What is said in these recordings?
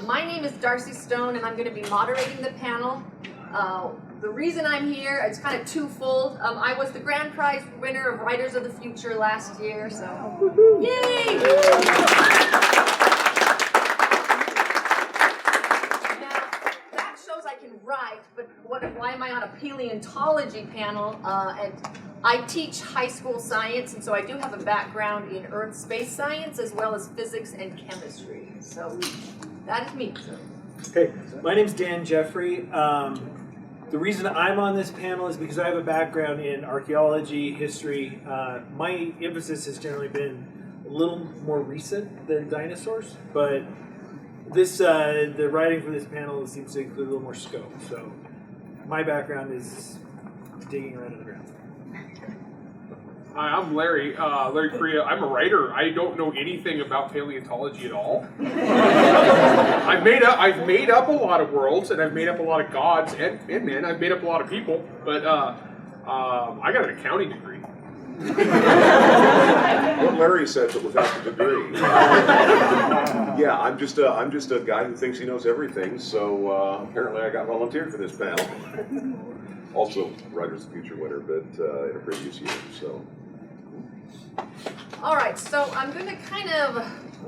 My name is Darci Stone, and I'm going to be moderating the panel. The reason I'm here, it's kind of twofold. I was the grand prize winner of Writers of the Future last year, so yay! Now, that shows I can write, but why am I on a paleontology panel? And I teach high school science, and so I do have a background in earth space science as well as physics and chemistry. So that is me. Okay, my name's Jeffery. The reason I'm on this panel is because I have a background in archaeology, history. My emphasis has generally been a little more recent than dinosaurs, but this the writing for this panel seems to include a little more scope. So my background is digging around in the ground. Hi, I'm Larry Correia. I'm a writer. I don't know anything about paleontology at all. I've made up a lot of worlds, and I've made up a lot of gods and men. I've made up a lot of people, but I got an accounting degree. What Larry said, but without the degree. Yeah, I'm just a guy who thinks he knows everything. So apparently, I got volunteered for this panel. Also, Writers of the Future winner, but in a previous year. So. All right, so I'm going to kind of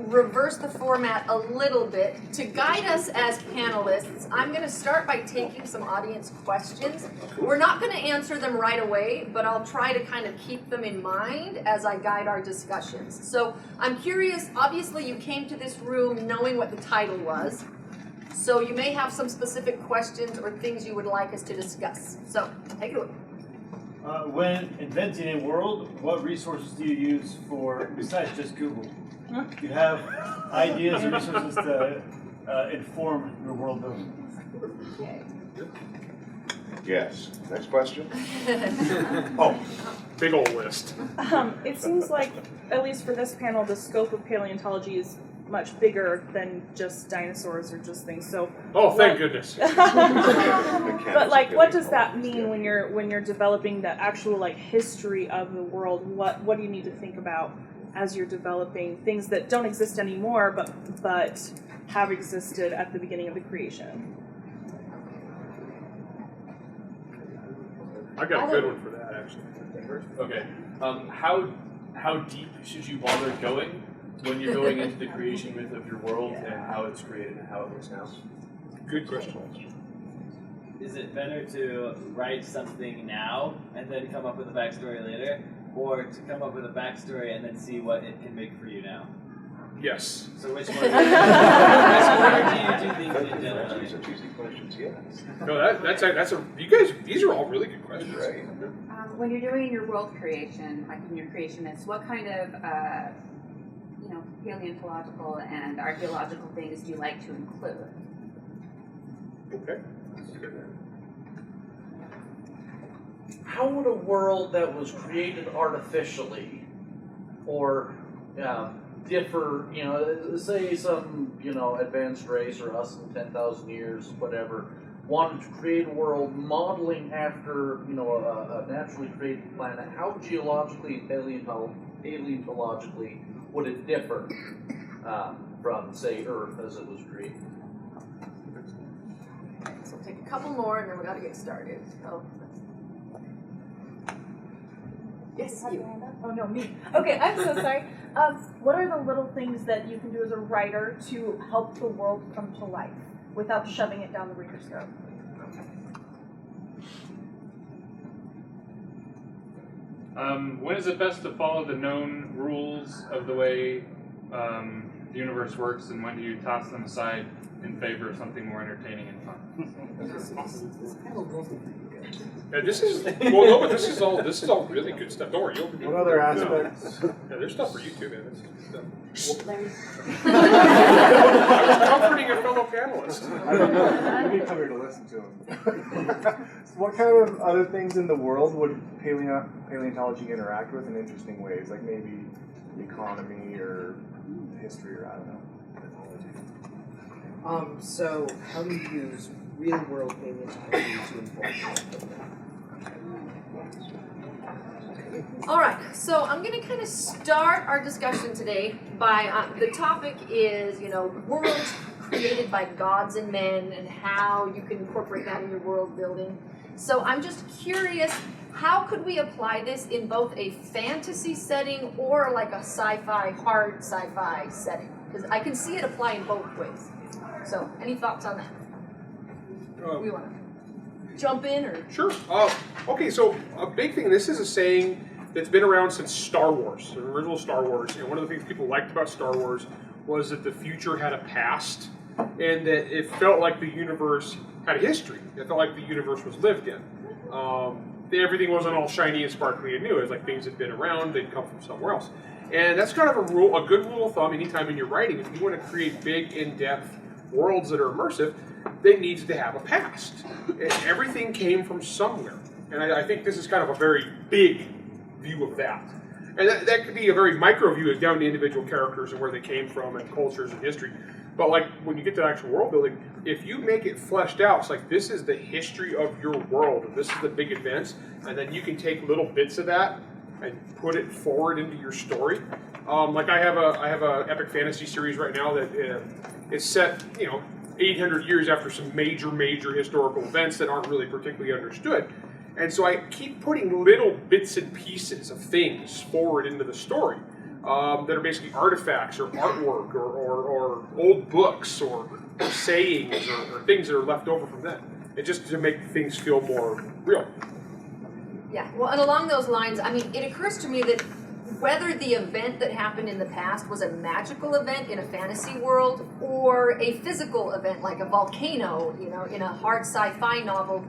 reverse the format a little bit. To guide us as panelists, I'm going to start by taking some audience questions. We're not going to answer them right away, but I'll try to kind of keep them in mind as I guide our discussions. So I'm curious, obviously you came to this room knowing what the title was, so you may have some specific questions or things you would like us to discuss. So take it away. When inventing a world, what resources do you use for, besides just Google? Do you have ideas or resources to inform your world building? Yes. Next question. Oh, big old list. It seems like, at least for this panel, the scope of paleontology is much bigger than just dinosaurs or just things. So. Oh, thank goodness. But like, what does that mean when you're developing the actual like history of the world? What do you need to think about as you're developing things that don't exist anymore, but have existed at the beginning of the creation? I got a good one for that, actually. Okay. How deep should you bother going when you're going into the creation myth of your world and how it's created and how it looks now? Good question. Is it better to write something now and then come up with a backstory later, or to come up with a backstory and then see what it can make for you now? Yes. So which one? Which order do you do things in generally? Such easy questions, yes. No, that's a you guys. These are all really good questions. Right. When you're doing your world creation, like in your creation myths, what kind of paleontological and archaeological things do you like to include? Okay. How would a world that was created artificially or differ, say some, advanced race or us in 10,000 years, whatever, wanted to create a world modeling after, a naturally created planet, how geologically and paleontologically would it differ from, say, Earth as it was created? So take a couple more, and then we got to get started. So. Yes, you. Oh no, me. Okay, I'm so sorry. What are the little things that you can do as a writer to help the world come to life without shoving it down the reader's throat? When is it best to follow the known rules of the way the universe works, and when do you toss them aside in favor of something more entertaining and fun? Yeah, this is all really good stuff. Don't worry, What other aspects? Yeah, there's stuff for you too, man. This stuff. Larry. I was comforting a fellow panelist. We need come here to listen to him. What kind of other things in the world would paleontology interact with in interesting ways, like maybe the economy or history, or I don't know. So how do you use real-world paleontology to inform you? All right, so I'm going to kind of start our discussion today by the topic is, world created by gods and men and how you can incorporate that in your world building. So I'm just curious, how could we apply this in both a fantasy setting or like a sci-fi, hard sci-fi setting? Because I can see it apply in both ways. So any thoughts on that? We want to jump in or? Sure. Okay, so a big thing, this is a saying that's been around since Star Wars, the original Star Wars, and one of the things people liked about Star Wars was that the future had a past, and that it felt like the universe had a history. It felt like the universe was lived in. Everything wasn't all shiny and sparkly and new. It was like things had been around, they'd come from somewhere else. And that's kind of a good rule of thumb anytime in your writing. If you want to create big, in-depth worlds that are immersive, they need to have a past. And everything came from somewhere. And I think this is kind of a very big view of that. And that could be a very micro view down to individual characters and where they came from and cultures and history. But like when you get to actual world building, if you make it fleshed out, it's like this is the history of your world, and this is the big events, and then you can take little bits of that and put it forward into your story. Like I have a epic fantasy series right now that is set, 800 years after some major historical events that aren't really particularly understood. And so I keep putting little bits and pieces of things forward into the story that are basically artifacts or artwork or old books or sayings or things that are left over from then. And just to make things feel more real. Yeah, well, and along those lines, I mean, it occurs to me that whether the event that happened in the past was a magical event in a fantasy world or a physical event like a volcano, in a hard sci-fi novel,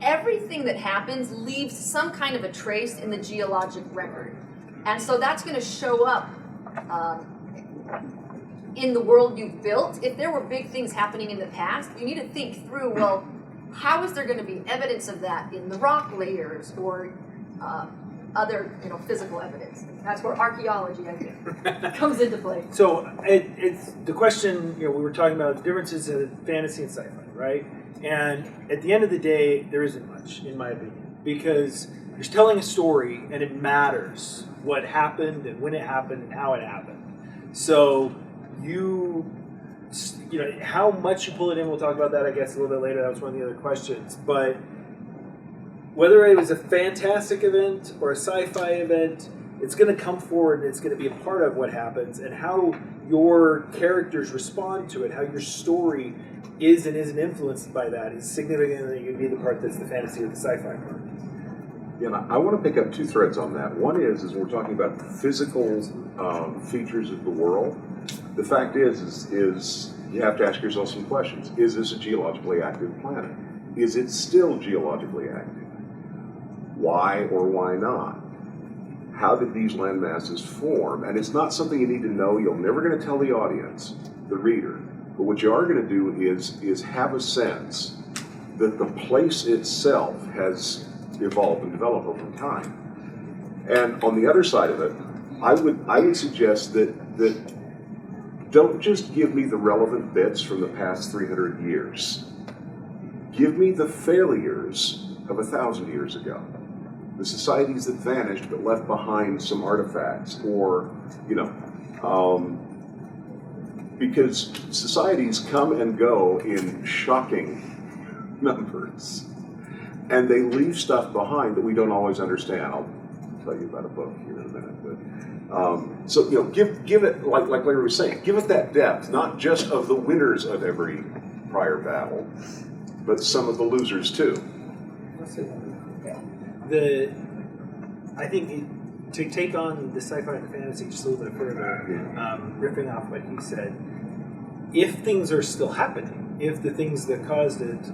everything that happens leaves some kind of a trace in the geologic record. And so that's going to show up in the world you've built. If there were big things happening in the past, you need to think through, well, how is there going to be evidence of that in the rock layers or other physical evidence? That's where archaeology, I think, comes into play. So it's the question, we were talking about differences in fantasy and sci-fi, right? And at the end of the day, there isn't much, in my opinion, because you're telling a story and it matters what happened and when it happened and how it happened. So how much you pull it in, we'll talk about that, I guess, a little bit later. That was one of the other questions. But whether it was a fantastic event or a sci-fi event, it's going to come forward and it's going to be a part of what happens, and how your characters respond to it, how your story is and isn't influenced by that is significantly going to be the part that's the fantasy or the sci-fi part. Yeah, and I want to pick up two threads on that. One is we're talking about physical features of the world. The fact is you have to ask yourself some questions. Is this a geologically active planet? Is it still geologically active? Why or why not? How did these land masses form? And it's not something you need to know. You're never going to tell the audience, the reader. But what you are going to do is have a sense that the place itself has evolved and developed over time. And on the other side of it, I would suggest that don't just give me the relevant bits from the past 300 years. Give me the failures of 1,000 years ago. The societies that vanished but left behind some artifacts, or, because societies come and go in shocking numbers. And they leave stuff behind that we don't always understand. I'll tell you about a book here in a minute. But give it, like Larry was saying, give it that depth, not just of the winners of every prior battle, but some of the losers too. I think to take on the sci-fi and the fantasy just a little bit further, riffing off what he said, if things are still happening, if the things that caused it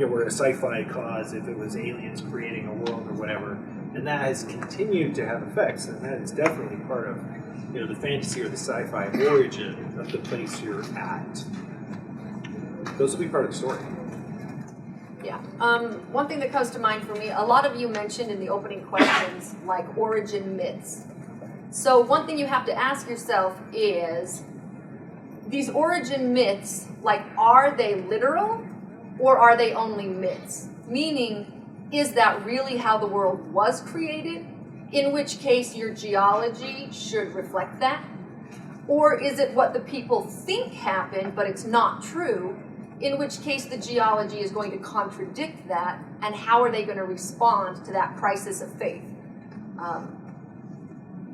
were a sci-fi cause, if it was aliens creating a world or whatever, and that has continued to have effects, and that is definitely part of the fantasy or the sci-fi origin of the place you're at. Those will be part of the story. Yeah. One thing that comes to mind for me, a lot of you mentioned in the opening questions, like origin myths. So one thing you have to ask yourself is, these origin myths, are they literal or are they only myths? Meaning, is that really how the world was created? In which case your geology should reflect that. Or is it what the people think happened, but it's not true? In which case the geology is going to contradict that, and how are they going to respond to that crisis of faith?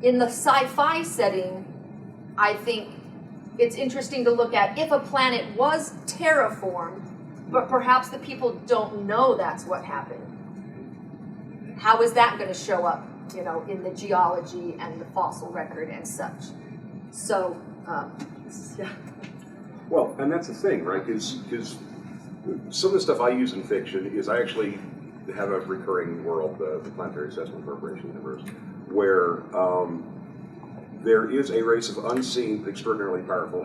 In the sci-fi setting, I think it's interesting to look at if a planet was terraformed, but perhaps the people don't know that's what happened. How is that going to show up, you know, in the geology and the fossil record and such? So, yeah. Well, and that's the thing, right? Because some of the stuff I use in fiction is I actually have a recurring world, the Planetary Assessment Corporation universe, where there is a race of unseen, extraordinarily powerful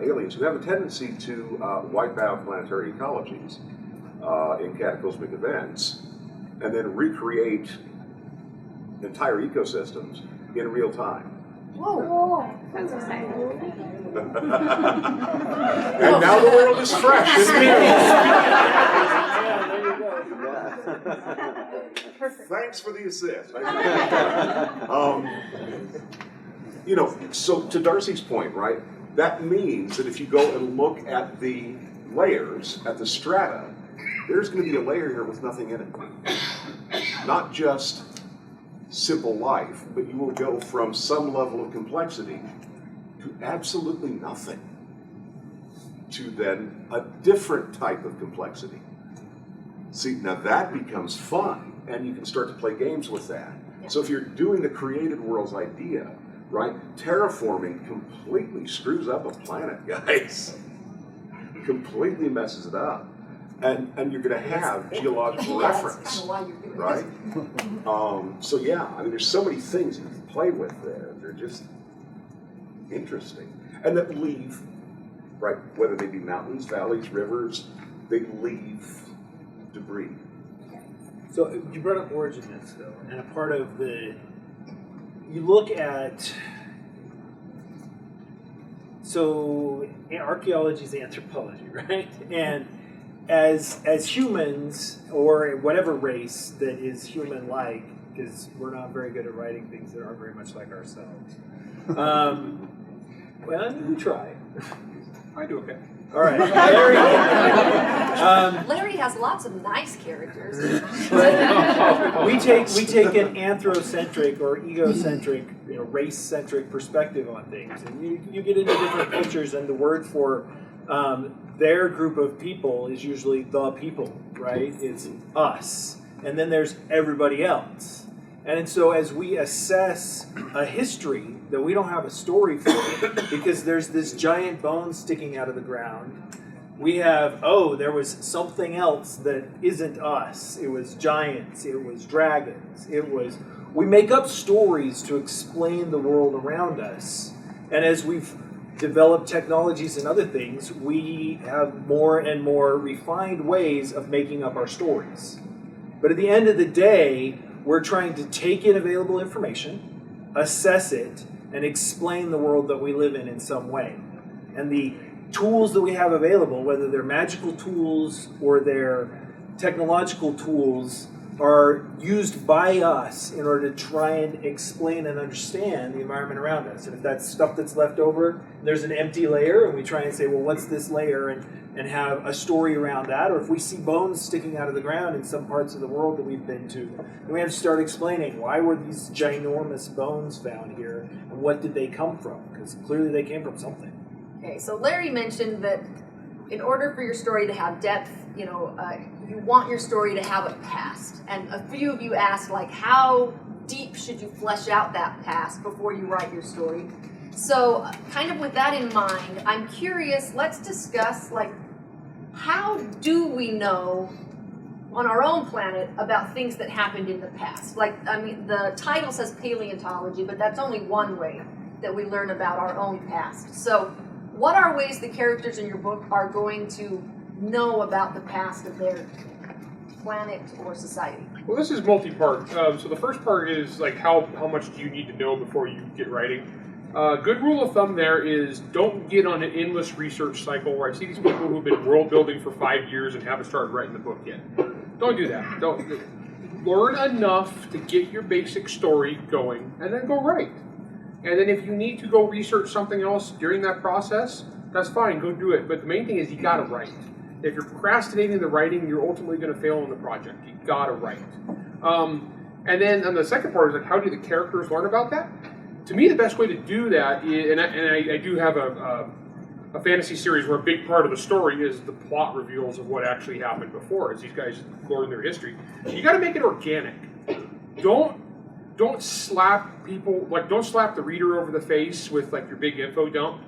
aliens who have a tendency to wipe out planetary ecologies in cataclysmic events, and then recreate entire ecosystems in real time. Whoa, that's exciting. And now the world is fresh, isn't it? Thanks for the assist. You know, so to Darci's point, right, that means that if you go and look at the layers, at the strata, there's going to be a layer here with nothing in it. Not just simple life, but you will go from some level of complexity to absolutely nothing, to then a different type of complexity. See, now that becomes fun, and you can start to play games with that. So if you're doing the created worlds idea, right, terraforming completely screws up a planet, guys. Completely messes it up. And you're going to have geological reference, right? So yeah, I mean, there's so many things you can play with there. They're just interesting. And that leave, right, whether they be mountains, valleys, rivers, they leave debris. So you brought up origin myths, though, and a part of the, you look at, so archaeology is anthropology, right? And as humans, or whatever race that is human-like, because we're not very good at writing things that aren't very much like ourselves. Well, I mean, we try. I do okay. All right, Larry has lots of nice characters. we take an anthrocentric or egocentric, you know, race-centric perspective on things, and you get into different cultures, and the word for their group of people is usually the people, right? It's us, and then there's everybody else. And so as we assess a history that we don't have a story for, because there's this giant bone sticking out of the ground, we have, oh, there was something else that isn't us. It was giants, it was dragons, we make up stories to explain the world around us. And as we've developed technologies and other things, we have more and more refined ways of making up our stories. But at the end of the day, we're trying to take in available information, assess it, and explain the world that we live in some way. And the tools that we have available, whether they're magical tools or they're technological tools, are used by us in order to try and explain and understand the environment around us. And if that's stuff that's left over, there's an empty layer, and we try and say, well, what's this layer? And have a story around that. Or if we see bones sticking out of the ground in some parts of the world that we've been to, then we have to start explaining, why were these ginormous bones found here, and what did they come from? Because clearly they came from something. Okay, so Larry mentioned that in order for your story to have depth, you know, you want your story to have a past. And a few of you asked, like, how deep should you flesh out that past before you write your story? So kind of with that in mind, I'm curious, let's discuss, like, how do we know on our own planet about things that happened in the past? Like, I mean, the title says paleontology, but that's only one way that we learn about our own past. So what are ways the characters in your book are going to know about the past of their planet or society? Well, this is multi-part. So the first part is like how much do you need to know before you get writing. Good rule of thumb there is don't get on an endless research cycle where I see these people who've been world building for 5 years and haven't started writing the book yet. Don't do that. Don't learn enough to get your basic story going and then go write. And then if you need to go research something else during that process, that's fine, go do it. But the main thing is you gotta write. If you're procrastinating the writing, you're ultimately gonna fail on the project. You gotta write. And then on the second part is like, how do the characters learn about that? To me, the best way to do that is, and I do have a fantasy series where a big part of the story is the plot reveals of what actually happened before, as these guys learn their history. You got to make it organic. Don't slap people, like don't slap the reader over the face with like your big info dump,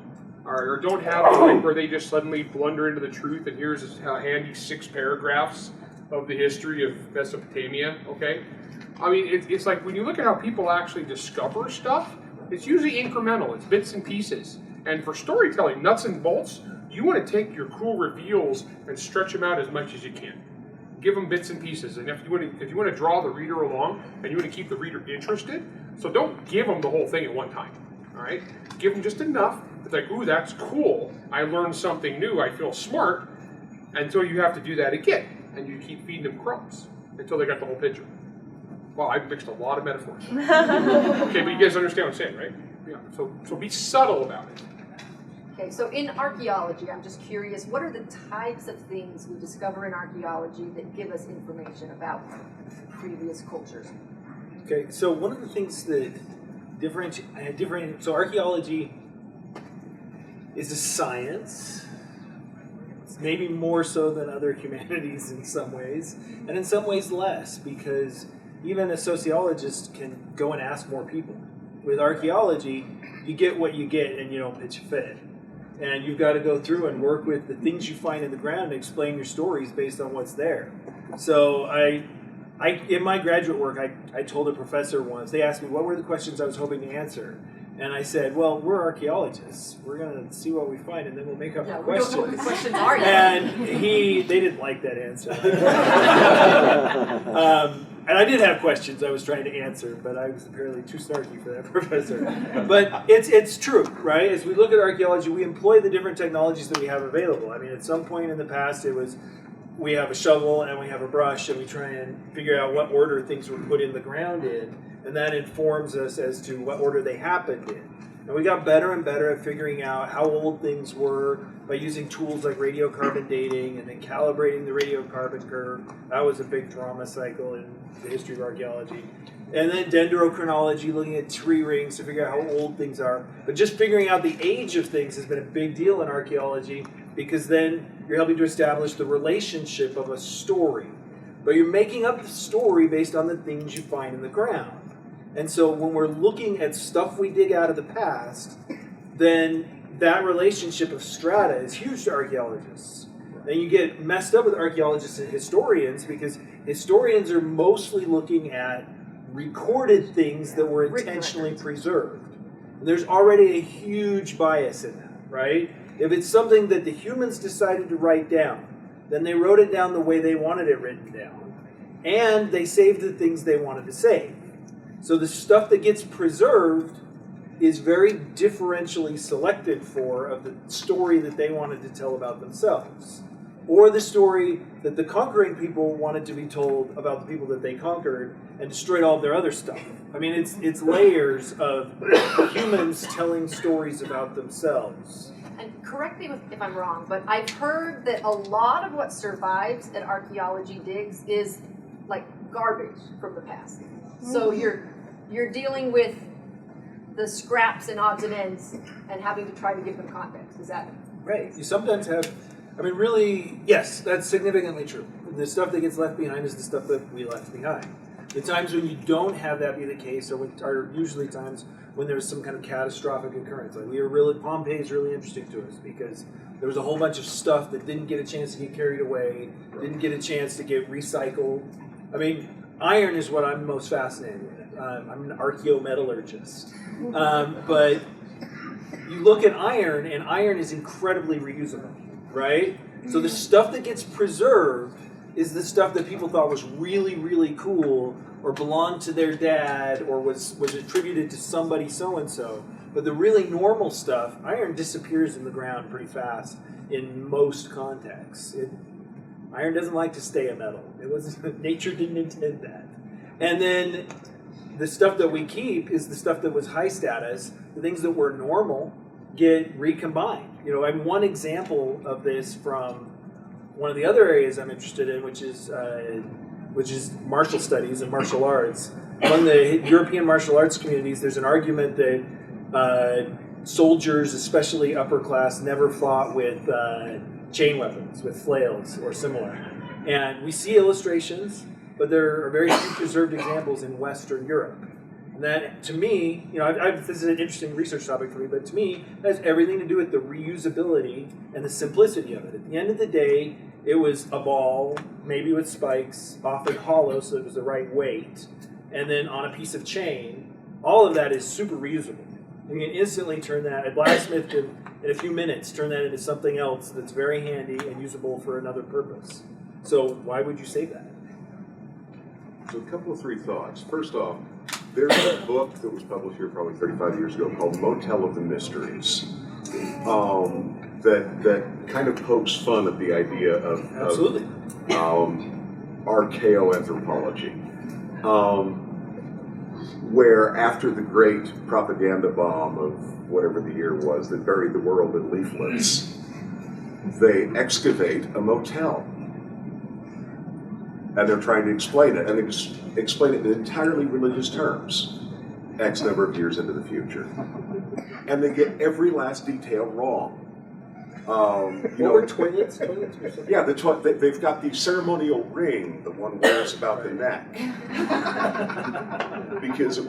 or don't have it like where they just suddenly blunder into the truth and here's a handy 6 paragraphs of the history of Mesopotamia. Okay, I mean it's like when you look at how people actually discover stuff, it's usually incremental. It's bits and pieces. And for storytelling, nuts and bolts, you want to take your cool reveals and stretch them out as much as you can. Give them bits and pieces. And if you want to draw the reader along and you want to keep the reader interested, so don't give them the whole thing at one time. All right? Give them just enough. It's like, ooh, that's cool. I learned something new. I feel smart. Until you have to do that again. And you keep feeding them crumbs until they got the whole picture. Wow, I've mixed a lot of metaphors. Okay, but you guys understand what I'm saying, right? Yeah. So be subtle about it. Okay, so in archaeology, I'm just curious, what are the types of things we discover in archaeology that give us information about previous cultures? Okay, so one of the things that so archaeology is a science. It's maybe more so than other humanities in some ways, and in some ways less, because even a sociologist can go and ask more people. With archaeology, you get what you get and you don't pitch a fit. And you've got to go through and work with the things you find in the ground and explain your stories based on what's there. So in my graduate work, I told a professor once, they asked me what were the questions I was hoping to answer. And I said, well, we're archaeologists. We're going to see what we find, and then we'll make up the questions. We don't know what the questions are yet. And they didn't like that answer. And I did have questions I was trying to answer, but I was apparently too snarky for that professor. But it's true, right? As we look at archaeology, we employ the different technologies that we have available. I mean, at some point in the past, it was we have a shovel and we have a brush, and we try and figure out what order things were put in the ground in, and that informs us as to what order they happened in. And we got better and better at figuring out how old things were by using tools like radiocarbon dating and then calibrating the radiocarbon curve. That was a big drama cycle in the history of archaeology. And then dendrochronology, looking at tree rings to figure out how old things are. But just figuring out the age of things has been a big deal in archaeology, because then you're helping to establish the relationship of a story. But you're making up the story based on the things you find in the ground. And so when we're looking at stuff we dig out of the past, then that relationship of strata is huge to archaeologists. Then you get messed up with archaeologists and historians, because historians are mostly looking at recorded things that were intentionally preserved. And there's already a huge bias in that, right? If it's something that the humans decided to write down, then they wrote it down the way they wanted it written down. And they saved the things they wanted to save. So the stuff that gets preserved is very differentially selected for of the story that they wanted to tell about themselves, or the story that the conquering people wanted to be told about the people that they conquered and destroyed all of their other stuff. I mean, it's layers of humans telling stories about themselves. And correct me if I'm wrong, but I've heard that a lot of what survives at archaeology digs is like garbage from the past. So you're dealing with the scraps and odds and ends and having to try to give them context. Is that right? You sometimes have, I mean, really, yes, that's significantly true. The stuff that gets left behind is the stuff that we left behind. The times when you don't have that be the case are usually times when there's some kind of catastrophic occurrence. Like Pompeii is really interesting to us because there was a whole bunch of stuff that didn't get a chance to get carried away, didn't get a chance to get recycled. I mean, iron is what I'm most fascinated with. I'm an archaeometallurgist. But you look at iron, and iron is incredibly reusable, right? So the stuff that gets preserved is the stuff that people thought was really, really cool, or belonged to their dad, or was attributed to somebody so-and-so. But the really normal stuff, iron disappears in the ground pretty fast in most contexts. Iron doesn't like to stay a metal. Nature didn't intend that. And then the stuff that we keep is the stuff that was high status. The things that were normal get recombined. You know, and one example of this from one of the other areas I'm interested in, which is martial studies and martial arts. Among the European martial arts communities, there's an argument that soldiers, especially upper class, never fought with chain weapons, with flails or similar. And we see illustrations, but there are very few preserved examples in Western Europe. And that, to me, you know, this is an interesting research topic for me, but to me, that has everything to do with the reusability and the simplicity of it. At the end of the day, it was a ball, maybe with spikes, often hollow, so it was the right weight, and then on a piece of chain. All of that is super reusable. You can instantly turn that, a blacksmith can, in a few minutes, turn that into something else that's very handy and usable for another purpose. So why would you save that? So a couple of 3 thoughts. First off, there's a book that was published here probably 35 years ago called Motel of the Mysteries that kind of pokes fun at the idea of RKO Anthropology, where after the great propaganda bomb of whatever the year was that buried the world in leaflets, they excavate a motel. And they're trying to explain it, and they just explain it in entirely religious terms, X number of years into the future. And they get every last detail wrong. Toilets? Yeah, they've got the ceremonial ring that one wears about the neck because it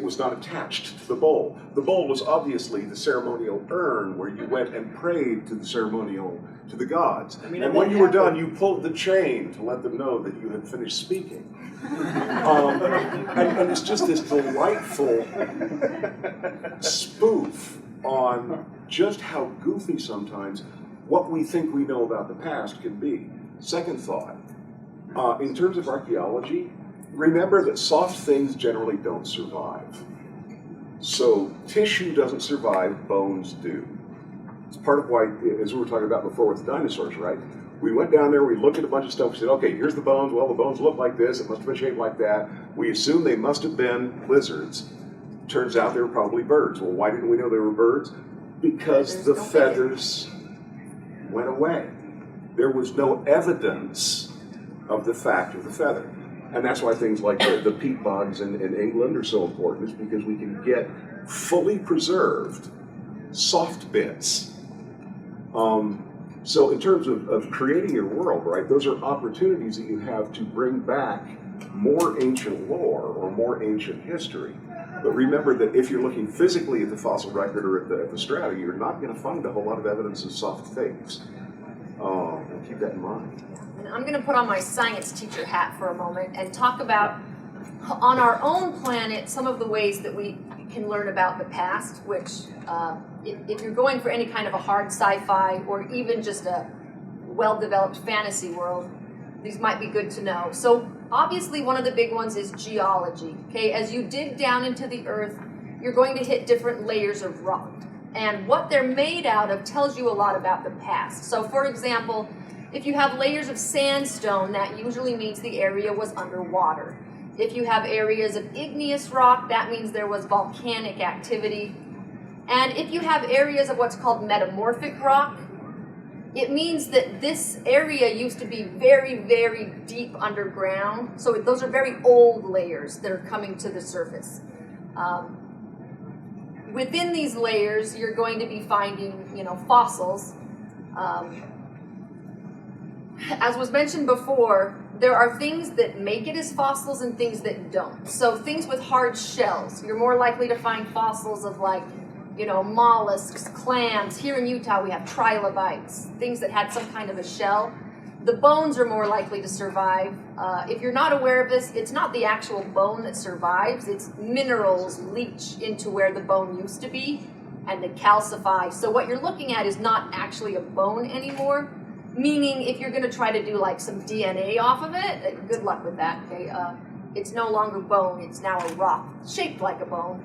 was not attached to the bowl. The bowl was obviously the ceremonial urn where you went and prayed to the gods. And when you were done, you pulled the chain to let them know that you had finished speaking. And it's just this delightful spoof on just how goofy sometimes what we think we know about the past can be. Second thought, in terms of archaeology, remember that soft things generally don't survive. So tissue doesn't survive, bones do. It's part of why, as we were talking about before with the dinosaurs, right? We went down there, we looked at a bunch of stuff, we said, okay, here's the bones. Well, the bones look like this, it must have been shaped like that. We assumed they must have been lizards. Turns out they were probably birds. Well, why didn't we know they were birds? Because the feathers went away. There was no evidence of the fact of the feather. And that's why things like the peat bogs in England are so important, is because we can get fully preserved soft bits. So in terms of creating your world, right, those are opportunities that you have to bring back more ancient lore or more ancient history. But remember that if you're looking physically at the fossil record or at the strata, you're not going to find a whole lot of evidence of soft things. And keep that in mind. And I'm going to put on my science teacher hat for a moment and talk about, on our own planet, some of the ways that we can learn about the past, which if you're going for any kind of a hard sci-fi or even just a well-developed fantasy world, these might be good to know. So obviously one of the big ones is geology. Okay, as you dig down into the earth, you're going to hit different layers of rock. And what they're made out of tells you a lot about the past. So for example, if you have layers of sandstone, that usually means the area was underwater. If you have areas of igneous rock, that means there was volcanic activity. And if you have areas of what's called metamorphic rock, it means that this area used to be very, very deep underground. So those are very old layers that are coming to the surface. Within these layers, you're going to be finding, fossils. As was mentioned before, there are things that make it as fossils and things that don't. So things with hard shells, you're more likely to find fossils of mollusks, clams. Here in Utah, we have trilobites, things that had some kind of a shell. The bones are more likely to survive. If you're not aware of this, it's not the actual bone that survives, it's minerals leach into where the bone used to be and they calcify. So what you're looking at is not actually a bone anymore, meaning if you're going to try to do like some DNA off of it, good luck with that, okay? It's no longer bone, it's now a rock shaped like a bone.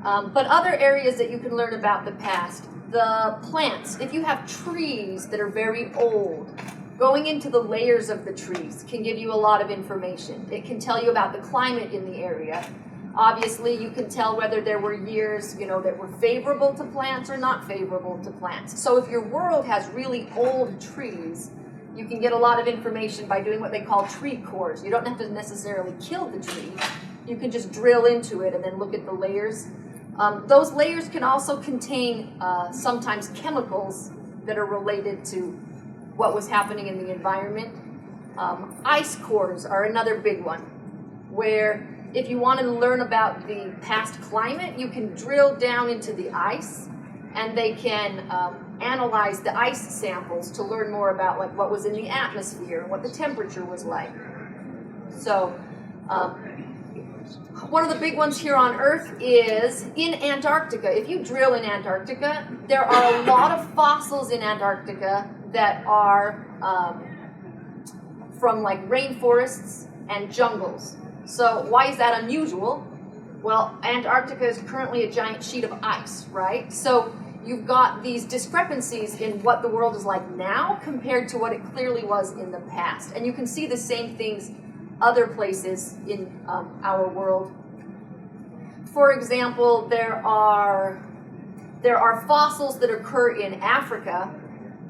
But other areas that you can learn about the past, the plants. If you have trees that are very old, going into the layers of the trees can give you a lot of information. It can tell you about the climate in the area. Obviously, you can tell whether there were years, you know, that were favorable to plants or not favorable to plants. So if your world has really old trees, you can get a lot of information by doing what they call tree cores. You don't have to necessarily kill the tree. You can just drill into it and then look at the layers. Those layers can also contain sometimes chemicals that are related to what was happening in the environment. Ice cores are another big one, where if you want to learn about the past climate, you can drill down into the ice, and they can analyze the ice samples to learn more about like what was in the atmosphere and what the temperature was like. So one of the big ones here on Earth is in Antarctica. If you drill in Antarctica, there are a lot of fossils in Antarctica that are from like rainforests and jungles. So why is that unusual? Well, Antarctica is currently a giant sheet of ice, right? So you've got these discrepancies in what the world is like now compared to what it clearly was in the past. And you can see the same things other places in our world. For example, there are fossils that occur in Africa,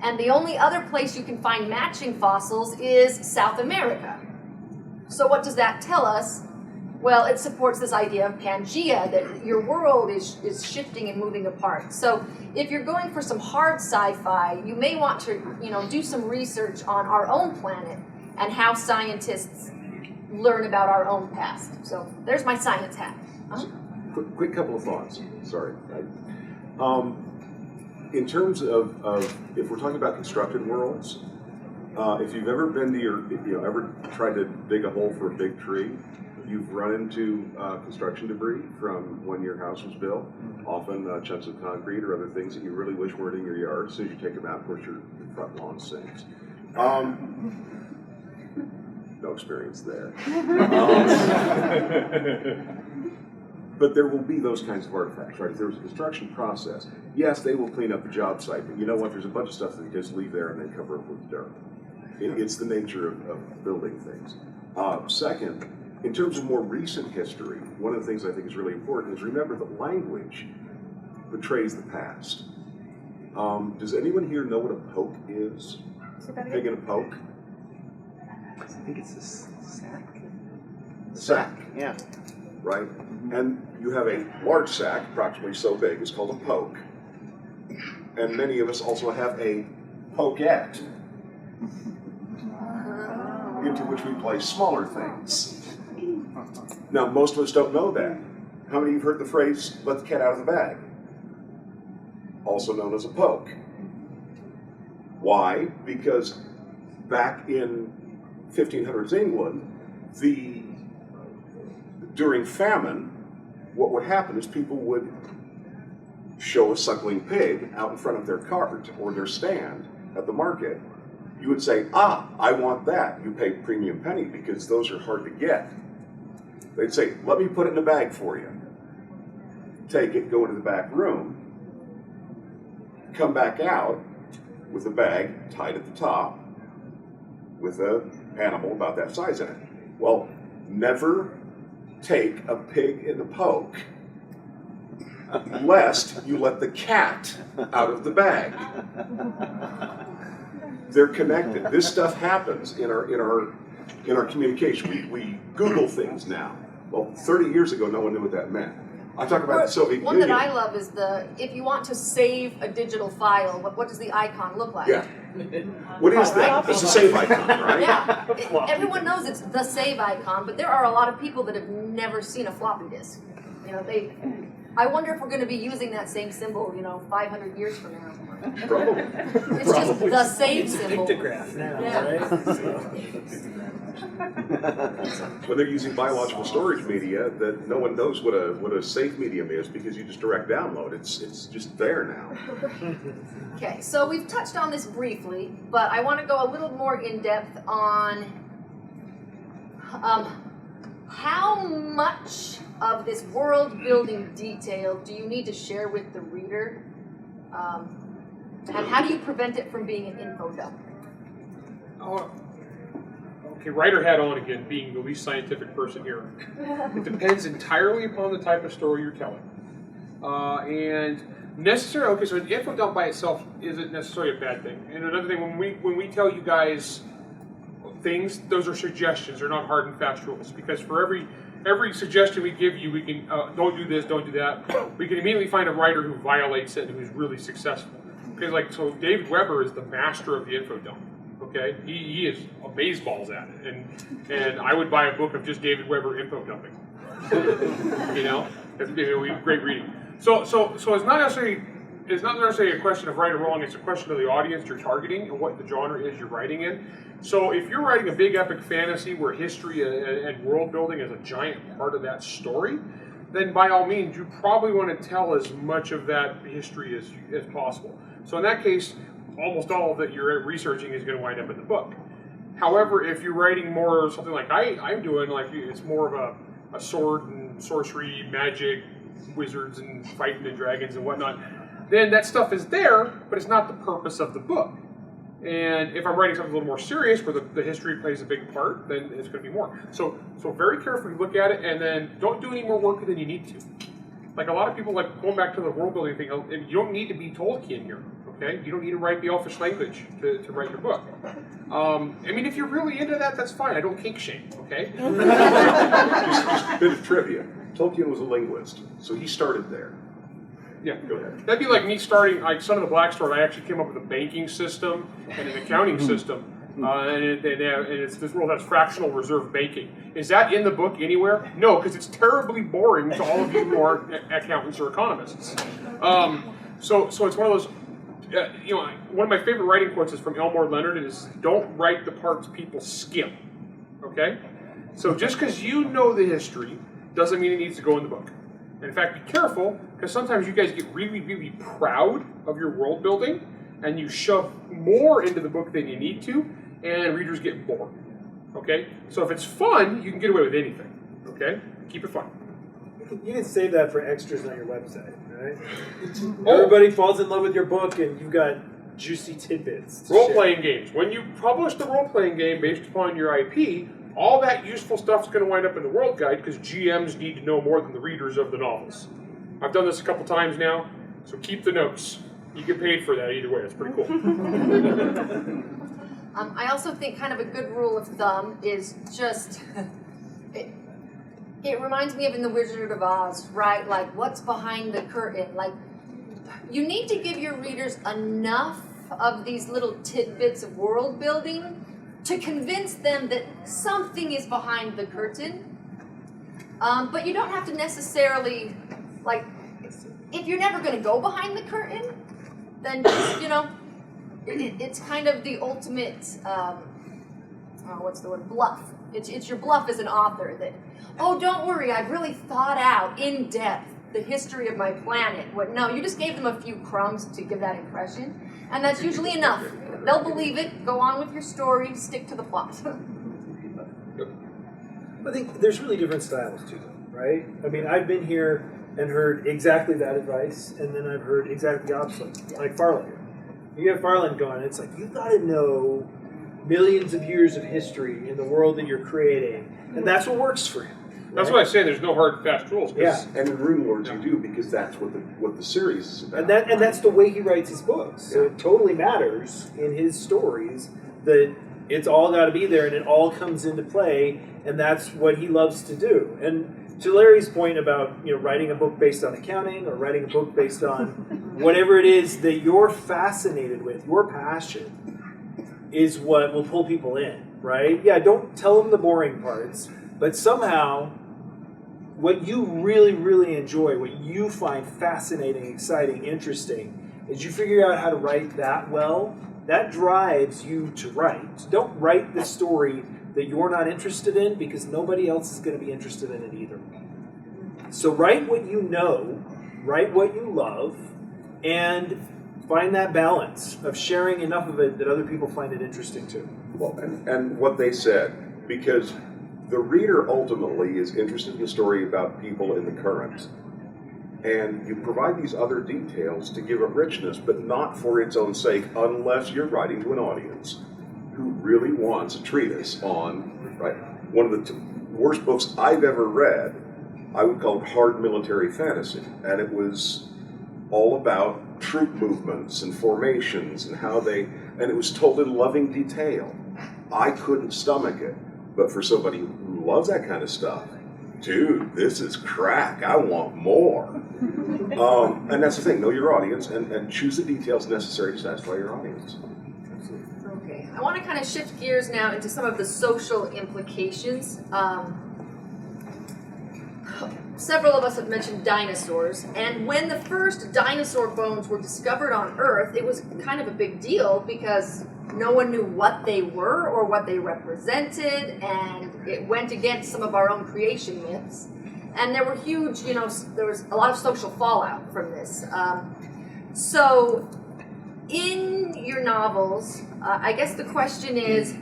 and the only other place you can find matching fossils is South America. So what does that tell us? Well, it supports this idea of Pangea, that your world is shifting and moving apart. So if you're going for some hard sci-fi, you may want to, you know, do some research on our own planet and how scientists learn about our own past. So there's my science hat. Quick couple of thoughts. Sorry. In terms of if we're talking about constructed worlds, if you've ever been to ever tried to dig a hole for a big tree, you've run into construction debris from when your house was built, often chunks of concrete or other things that you really wish weren't in your yard. As soon as you take them out, of course, your front lawn sinks. No experience there. But there will be those kinds of artifacts, right? If there was a construction process, yes, they will clean up the job site, but you know what? There's a bunch of stuff that you just leave there and then cover up with dirt. It's the nature of building things. Second, in terms of more recent history, one of the things I think is really important is remember that language betrays the past. Does anyone here know what a poke is? Pig in a poke? I think it's a sack. Sack. Yeah. Right? And you have a large sack, approximately so big, it's called a poke. And many of us also have a pokette, into which we place smaller things. Now, most of us don't know that. How many of you have heard the phrase, let the cat out of the bag? Also known as a poke. Why? Because back in 1500s England, during famine, what would happen is people would show a suckling pig out in front of their cart or their stand at the market. You would say, I want that. You pay premium penny because those are hard to get. They'd say, let me put it in a bag for you. Take it, go into the back room, come back out with a bag tied at the top with an animal about that size in it. Well, never take a pig in a poke lest you let the cat out of the bag. They're connected. This stuff happens in our communication. We Google things now. Well, 30 years ago, no one knew what that meant. I talk about the Soviet One Union. that I love is if you want to save a digital file, what does the icon look like? Yeah. What is that? It's a save icon, right? Yeah. Everyone knows it's the save icon, but there are a lot of people that have never seen a floppy disk. You know, I wonder if we're going to be using that same symbol, 500 years from now. Probably. It's just the save symbol. It's a pictograph now, right? When they're using biological storage media, that no one knows what a safe medium is because you just direct download. It's just there now. Okay, so we've touched on this briefly, but I want to go a little more in depth on how much of this world building detail do you need to share with the reader, and how do you prevent it from being an info dump? Okay, writer hat on again, being the least scientific person here. It depends entirely upon the type of story you're telling. And necessarily, okay, so an info dump by itself isn't necessarily a bad thing. And another thing, when we tell you guys things, those are suggestions. They're not hard and fast rules. Because for every suggestion we give you, we can, don't do this, don't do that. We can immediately find a writer who violates it and who's really successful. Because like, so David Weber is the master of the info dump. Okay, he is amazeballs at it, and I would buy a book of just David Weber info dumping. You know, it's great reading. So it's not necessarily a question of right or wrong. It's a question of the audience you're targeting and what the genre is you're writing in. So if you're writing a big epic fantasy where history and world building is a giant part of that story, then by all means you probably want to tell as much of that history as possible. So in that case, almost all of it you're researching is going to wind up in the book. However, if you're writing more something like I'm doing, like it's more of a sword and sorcery, magic, wizards and fighting and dragons and whatnot, then that stuff is there, but it's not the purpose of the book. And if I'm writing something a little more serious, where the history plays a big part, then it's going to be more. So very carefully look at it, and then don't do any more work than you need to. Like a lot of people, like going back to the world building thing, you don't need to be Tolkien here. Okay, you don't need to write the Elfish language to write your book. I mean, if you're really into that, that's fine. I don't kink shame. Okay. just a bit of trivia. Tolkien was a linguist, so he started there. Yeah, go ahead. That'd be like me starting, like Son of the Black Sword. I actually came up with a banking system and an accounting system, and it's, this world has fractional reserve banking. Is that in the book anywhere? No, because it's terribly boring to all of you who aren't accountants or economists. So it's one of those. One of my favorite writing quotes is from Elmore Leonard. It is, "Don't write the parts people skim." Okay, so just because you know the history doesn't mean it needs to go in the book. And in fact, be careful, because sometimes you guys get really, really proud of your world building, and you shove more into the book than you need to, and readers get bored. Okay, so if it's fun, you can get away with anything. Okay, keep it fun. You can save that for extras on your website, right? Everybody falls in love with your book, and you've got juicy tidbits. Role-playing games. When you publish the role-playing game based upon your IP, all that useful stuff's going to wind up in the World Guide because GMs need to know more than the readers of the novels. I've done this a couple times now, so keep the notes. You get paid for that either way. It's pretty cool. I also think kind of a good rule of thumb is just... It reminds me of in The Wizard of Oz, right? Like, what's behind the curtain? Like, you need to give your readers enough of these little tidbits of world building to convince them that something is behind the curtain. But you don't have to necessarily, like, if you're never going to go behind the curtain, then just, it's kind of the ultimate, bluff. It's your bluff as an author that, oh, don't worry, I've really thought out in depth the history of my planet. No, you just gave them a few crumbs to give that impression, and that's usually enough. They'll believe it, go on with your story, stick to the plot. I think there's really different styles to them, right? I mean, I've been here and heard exactly that advice, and then I've heard exactly the opposite, like Farland. You have Farland going, it's like, you gotta know millions of years of history in the world that you're creating, and that's what works for him. That's why I say there's no hard and fast rules. Yeah, and in Rune Lords you do, because that's what the series is about. And that's the way he writes his books. So it totally matters in his stories that it's all got to be there and it all comes into play, and that's what he loves to do. And to Larry's point about writing a book based on accounting or writing a book based on whatever it is that you're fascinated with, your passion is what will pull people in, right? Yeah, don't tell them the boring parts, but somehow what you really, really enjoy, what you find fascinating, exciting, interesting, is you figure out how to write that well. That drives you to write. Don't write the story that you're not interested in, because nobody else is going to be interested in it either. So write what you know, write what you love, and find that balance of sharing enough of it that other people find it interesting too. Well, and what they said, because the reader ultimately is interested in a story about people in the current. And you provide these other details to give it richness, but not for its own sake, unless you're writing to an audience. who really wants a treatise on, right, one of the worst books I've ever read. I would call it hard military fantasy, and it was all about troop movements and formations and how they, and it was told in loving detail. I couldn't stomach it, but for somebody who loves that kind of stuff, dude, this is crack. I want more. And that's the thing, know your audience and choose the details necessary to satisfy your audience. Okay, I want to kind of shift gears now into some of the social implications. Several of us have mentioned dinosaurs, and when the first dinosaur bones were discovered on Earth, it was kind of a big deal because no one knew what they were or what they represented, and it went against some of our own creation myths. And there were huge, there was a lot of social fallout from this. So in your novels, I guess the question is,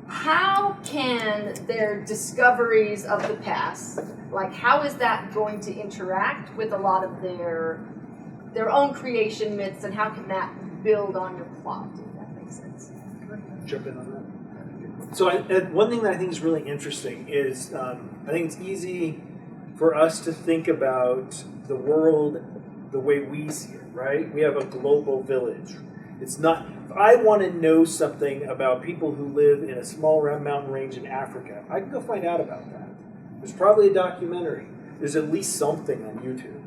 how can their discoveries of the past, like how is that going to interact with a lot of their own creation myths, and how can that build on your plot, if that makes sense? Jump in on that. So one thing that I think is really interesting is I think it's easy for us to think about the world the way we see it, right? We have a global village. It's not, if I want to know something about people who live in a small mountain range in Africa, I can go find out about that. There's probably a documentary. There's at least something on YouTube.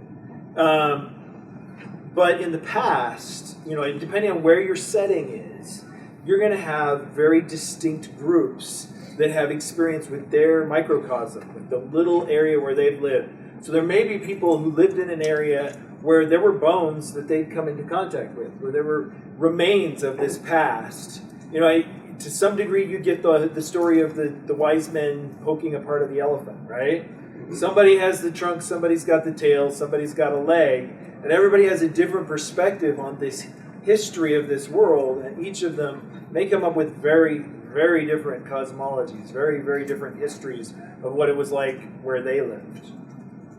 But in the past, depending on where your setting is, you're going to have very distinct groups that have experience with their microcosm, with the little area where they've lived. So there may be people who lived in an area where there were bones that they'd come into contact with, where there were remains of this past. To some degree, you get the story of the wise men poking a part of the elephant, right? Somebody has the trunk, somebody's got the tail, somebody's got a leg, and everybody has a different perspective on this history of this world, and each of them may come up with very, very different cosmologies, very, very different histories of what it was like where they lived.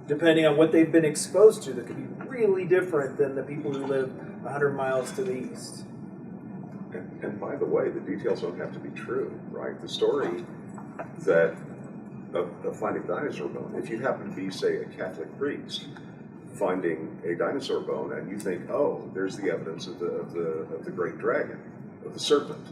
Depending on what they've been exposed to, that could be really different than the people who live 100 miles to the east. And by the way, the details don't have to be true, right? The story of finding a dinosaur bone, if you happen to be, say, a Catholic priest finding a dinosaur bone, and you think, oh, there's the evidence of the great dragon, of the serpent,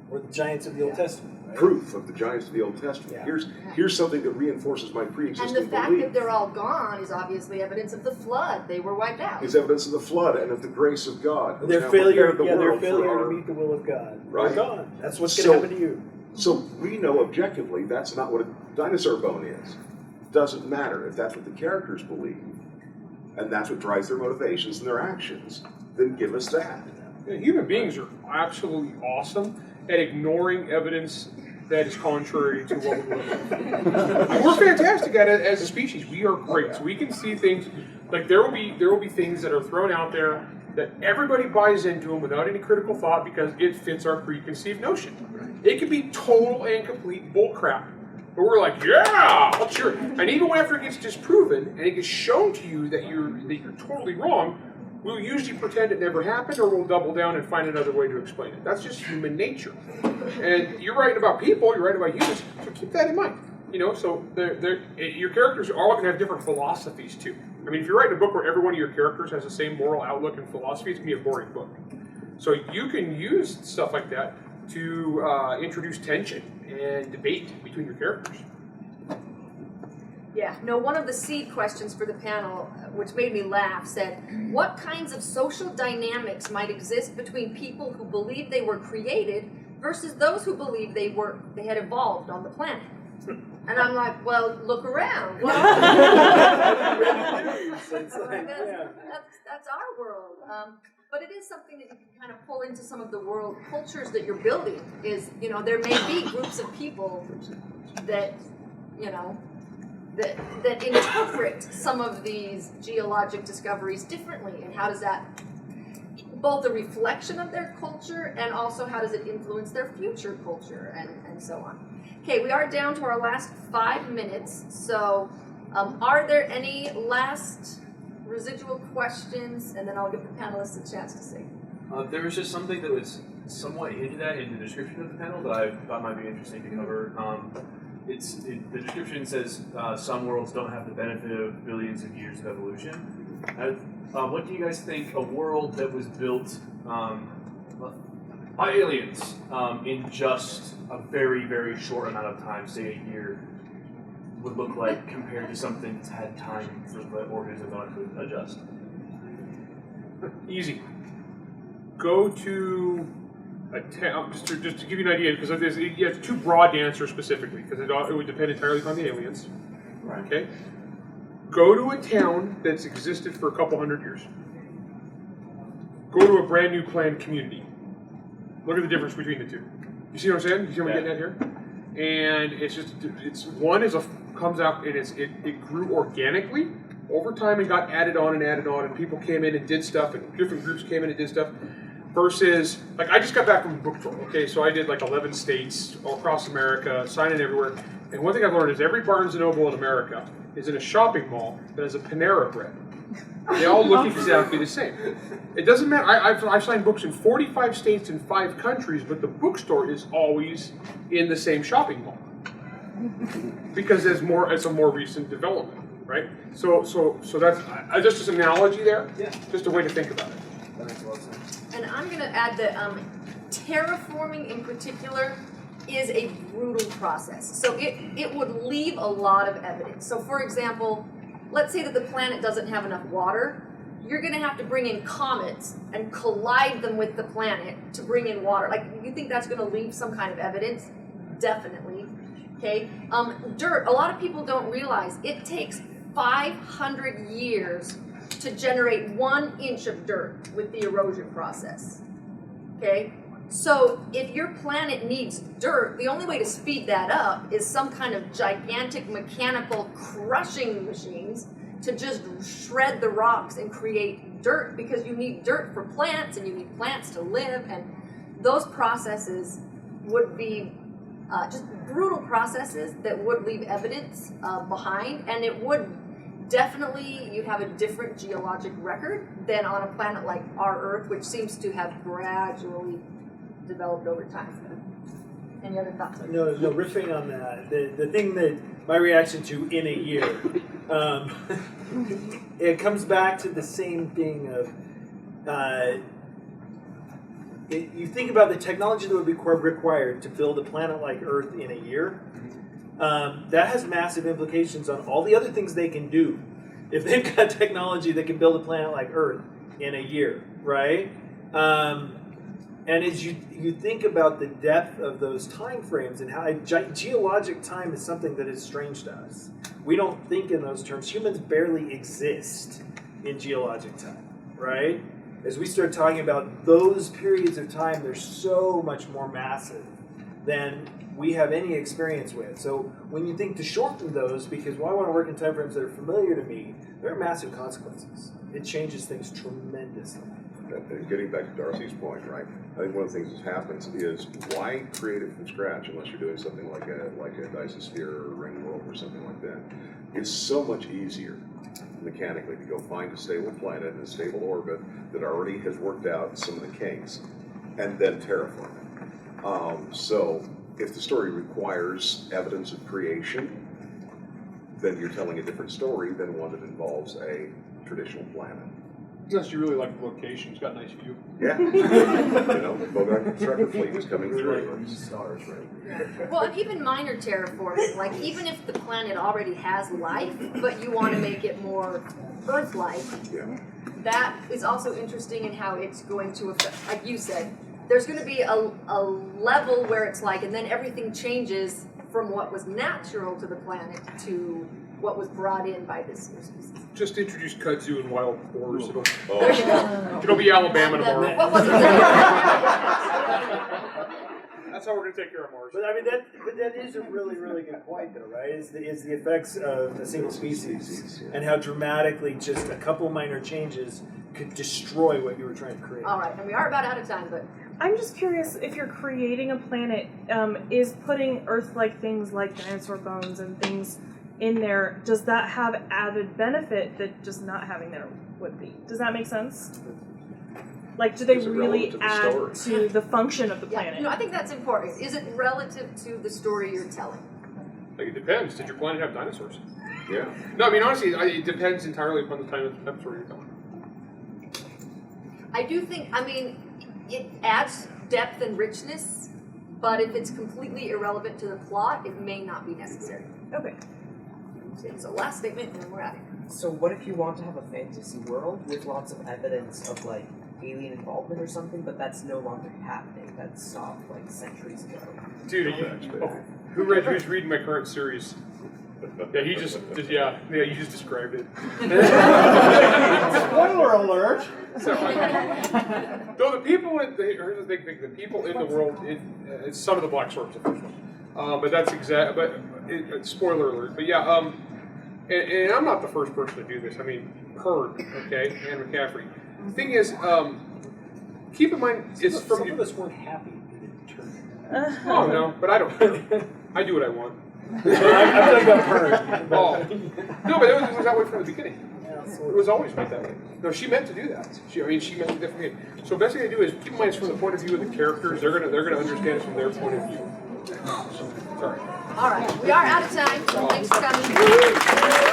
or the giants of the Old Testament. Right? Proof of the giants of the Old Testament. Yeah. Here's something that reinforces my pre-existing belief. And the fact that they're all gone is obviously evidence of the flood. They were wiped out. It's evidence of the flood and of the grace of God. Their failure to meet the will of God. Right. They're gone. That's what's going to happen to you. So we know objectively that's not what a dinosaur bone is. Doesn't matter if that's what the characters believe, and that's what drives their motivations and their actions. Then give us that. Yeah, human beings are absolutely awesome at ignoring evidence that is contrary to what we believe. We're fantastic at it as a species. We are great. So we can see things like there will be things that are thrown out there that everybody buys into them without any critical thought because it fits our preconceived notion. It could be total and complete bullcrap. But we're like, yeah, sure. And even after it gets disproven and it gets shown to you that you're totally wrong, we'll usually pretend it never happened, or we'll double down and find another way to explain it. That's just human nature. And you're right about people, you're right about humans, so keep that in mind. So your characters are all going to have different philosophies too. I mean, if you're writing a book where every one of your characters has the same moral outlook and philosophy, it's going to be a boring book. So you can use stuff like that to introduce tension and debate between your characters. Yeah, no, one of the seed questions for the panel, which made me laugh, said, what kinds of social dynamics might exist between people who believe they were created versus those who believe they had evolved on the planet? And I'm like, well, look around. That's our world. But it is something that you can kind of pull into some of the world cultures that you're building. Is, there may be groups of people that, that interpret some of these geologic discoveries differently, and how does that, both a reflection of their culture and also how does it influence their future culture and so on. Okay, we are down to our last 5 minutes, so are there any last residual questions, and then I'll give the panelists a chance to say. There was just something that was somewhat hinted at in the description of the panel that I thought might be interesting to cover. The description says some worlds don't have the benefit of billions of years of evolution. What do you guys think a world that was built by aliens in just a very, very short amount of time, say a year, would look like compared to something that's had time for the organism to adjust? Easy. Go to a town, just to give you an idea, because you have two broad answers specifically, because it would depend entirely on the aliens. Right. Okay? Go to a town that's existed for a couple hundred years. Go to a brand new planned community. Look at the difference between the two. You see what I'm saying? You see what I'm getting at here? And comes out and it grew organically over time and got added on, and people came in and did stuff, and different groups came in and did stuff. Versus, like, I just got back from a book tour, okay? So I did like 11 states all across America, signing everywhere. And one thing I've learned is every Barnes & Noble in America is in a shopping mall that has a Panera Bread. They all look exactly the same. It doesn't matter. I've signed books in 45 states and 5 countries, but the bookstore is always in the same shopping mall. Because it's a more recent development, right? So that's just an analogy there. Yeah. Just a way to think about it. That makes a lot of sense. And I'm going to add that terraforming in particular is a brutal process. So it would leave a lot of evidence. So for example, let's say that the planet doesn't have enough water. You're going to have to bring in comets and collide them with the planet to bring in water. Like, you think that's going to leave some kind of evidence? Definitely. Okay. Dirt, a lot of people don't realize it takes 500 years to generate 1 inch of dirt with the erosion process. Okay? So if your planet needs dirt, the only way to speed that up is some kind of gigantic mechanical crushing machines to just shred the rocks and create dirt, because you need dirt for plants and you need plants to live, and those processes would be just brutal processes that would leave evidence behind, and it would definitely, you'd have a different geologic record than on a planet like our Earth, which seems to have gradually developed over time. Any other thoughts? No, riffing on that. The thing that my reaction to in a year, it comes back to the same thing of, you think about the technology that would be required to build a planet like Earth in a year. That has massive implications on all the other things they can do. If they've got technology that can build a planet like Earth in a year, right? And as you think about the depth of those time frames and how geologic time is something that is strange to us. We don't think in those terms. Humans barely exist in geologic time, right? As we start talking about those periods of time, they're so much more massive than we have any experience with. So when you think to shorten those, because I want to work in time frames that are familiar to me, there are massive consequences. It changes things tremendously. And getting back to Darci's point, right? I think one of the things that happens is, why create it from scratch unless you're doing something like a Dysosphere or a ring world or something like that? It's so much easier mechanically to go find a stable planet in a stable orbit that already has worked out some of the kinks and then terraform it. So if the story requires evidence of creation, then you're telling a different story than one that involves a traditional planet. Unless you really like the location, it's got a nice view. Yeah. You know, the Logan constructor fleet is coming through. Stars, right? Well, and even minor terraforming, like even if the planet already has life, but you want to make it more Earth-like, that is also interesting in how it's going to affect, like you said, there's going to be a level where it's like, and then everything changes from what was natural to the planet to what was brought in by this new species. Just introduce kudzu and wild boars. Oh. It'll be Alabama tomorrow. What was it? That's how we're going to take care of Mars. But I mean, that is a really, really good point, though, right? Is the effects of a single species and how dramatically just a couple minor changes could destroy what you were trying to create. All right, and we are about out of time, but I'm just curious, if you're creating a planet, is putting Earth-like things like dinosaur bones and things in there, does that have added benefit that just not having there would be? Does that make sense? Like, do they Is it really relevant to the add story? to the function of the Yeah, planet? you know, I think that's important. Is it relative to the story you're telling? Like, it depends. Did your planet have dinosaurs? Yeah. No, I mean, honestly, it depends entirely upon the time of the story you're telling. I do think, I mean, it adds depth and richness, but if it's completely irrelevant to the plot, it may not be necessary. Okay. So last statement, and then we're out of here. So what if you want to have a fantasy world with lots of evidence of like alien involvement or something, but that's no longer happening? That stopped like centuries ago. Dude, who's reading my current series? Yeah, you just described it. Spoiler alert! So, though the people in here's the big thing: the people in the world, it's Son of the Black Sword's the first one. But that's exact. But spoiler alert. But yeah, and I'm not the first person to do this. I mean, Heard, okay, and McCaffrey. The thing is, keep in mind, it's from some of us weren't happy it didn't turn. Oh no, but I don't care. I do what I want. I'm talking about Heard. Oh. No, but it was that way from the beginning. It was always meant that way. No, she meant to do that. She meant to do that from the beginning. So best thing I do is keep in mind it's from the point of view of the characters. They're gonna understand it from their point of view. Sorry. All right, we are out of time, so thanks for coming.